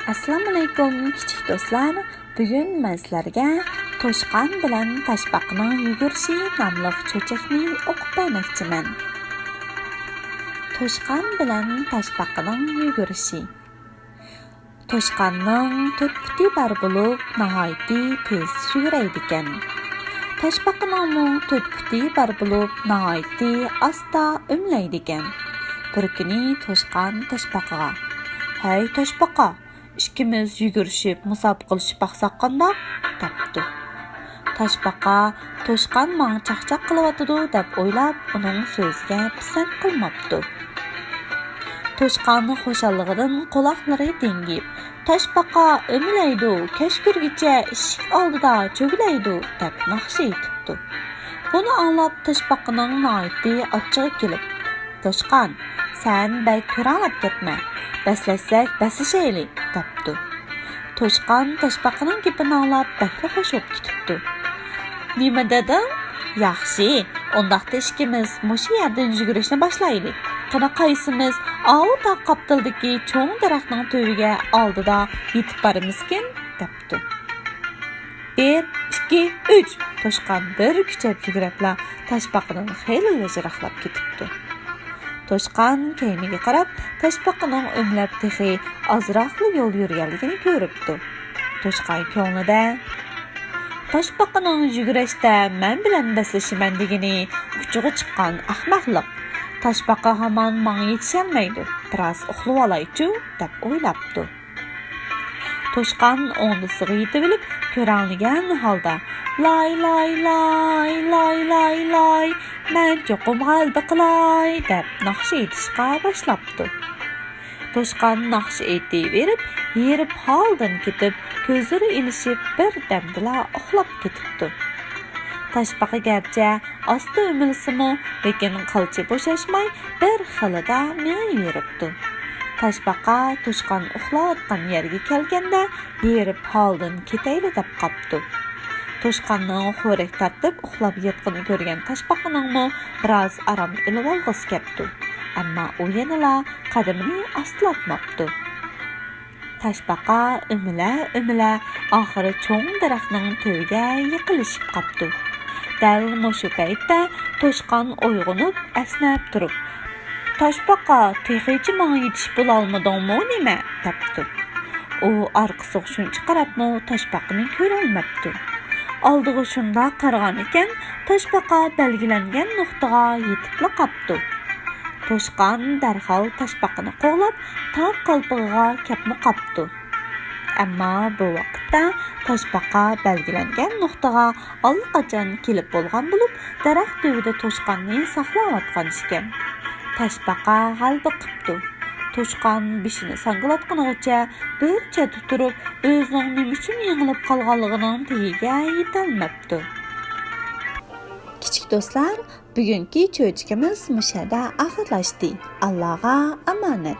Assalomu alaykum kichik do'stlar. Bugun men sizlarga Toshqon bilan Toshbaqning yugurishi nomli cho'chakni o'qib bermoqchiman. Toshqon bilan Toshbaqning yugurishi. Toshqonning to'rt puti bor bo'lib, nihoyatda tez yuguradi ekan. Toshbaqning to'rt puti bor bo'lib, nihoyatda asta o'mlaydi ekan. Bir kuni Toshqon Toshbaqqa: "Hey Toshbaqa, İkimiz yugurishib, musobaqalashib baqsaq qandoq?" debdi. Toshbaqa Toshqon menga chaqchaq qilyotidi deb o'ylab, uning so'ziga pisand qilmabdi. Toshqonning xushalligidan quloqlari dengib, "Toshbaqa o'mlaydi, kechqurgacha eshik oldida cho'glaydi" deb naqsh aytibdi. Buni anglab Toshbaqaning nihoyatda achchig'i kelib, "Toshqon, sen bek ko'ranlab ketma. Bəsləsək, bəslişəyli" debdi. Toshqon Toshbaqaning gapini anglab, bakla xo'sh bo'lib ketibdi. "Nima deding? Yaxshi, undaqda ikkimiz mushu yerdan yugurishni boshlaylik. Qana qaysimiz ovu tog' qaptildagi cho'ng daraxtning tubiga oldida yetib boramizkin" debdi. 1, 2, 3 Toshqon bir kuchab yuguribla Toshbaqadan xeyli yajroqlab ketibdi. Toshqon keyniga qarab, Toshbaqaning o'mlab texi azroqli yo'l yurganligini ko'ribdi. Toshqon ko'nglida: "Toshbaqaning yugurishda men bilan baslashiman degani uchiga chiqqan ahmoqlik. Toshbaqa hamon menga yetisholmaydi. Biroz uxlab olaychi" deb o'ylabdi. Toshqon o'ndisiga yetib olib, ko'ranligan holda: "Lay lay lay lay lay lay, men cho'qim g'alba qilay" deb naqsh aytishga boshlabdi. Toshqon naqsh aytaverib, yerib holdan ketib, ko'zlari ilishib bir damdila uxlab ketibdi. Toshbaqa garchi asta o'milsimi, lekin qilchi bo'shashmay bir xilida mengayveribdi. Toshbaqa Toshqon uxlayotgan yerga kelganda yerib holdan ketayli deb qopdi. Toshqonning xo'rak tartib uxlab yotganini ko'rgan Toshbaqaningmi biroz aram ilib olg'isi keldi. Ammo u yanala qadamini astlatmabdi. Toshbaqa o'mila oxiri cho'ng daraxtning tubiga yiqilishib qopdi. Dal mushu paytda Toshqon uyg'onib, asnab turib: "Toshbaqa, texichi menga yetish bo'lolmadingmi nima?" debdi. U orqasiga shuncha qarabmi Toshbaqani ko'rolmabdi. Oldiga shunda qaragan ekan, Toshbaqa belgilangan nuqtaga yetibla qopdi. Toshqon darhol Toshbaqani qo'lab, tog' qalpig'iga kapni qopdi. Ammo bu vaqtda Toshbaqa belgilangan nuqtaga allaqachon kelib bo'lgan bo'lib, daraxt tubida Toshqonni saqlayotgan ekan. Toshbaqa g'alba qilibdi. Toshqon beshini sangilatganicha bir chetda turib, o'zining nima uchun yengilib qolganligining tagiga yetolmabdi. Kichik do'stlar, bugungi cho'chkamiz mushada oxirlashdi. Allohga omonat.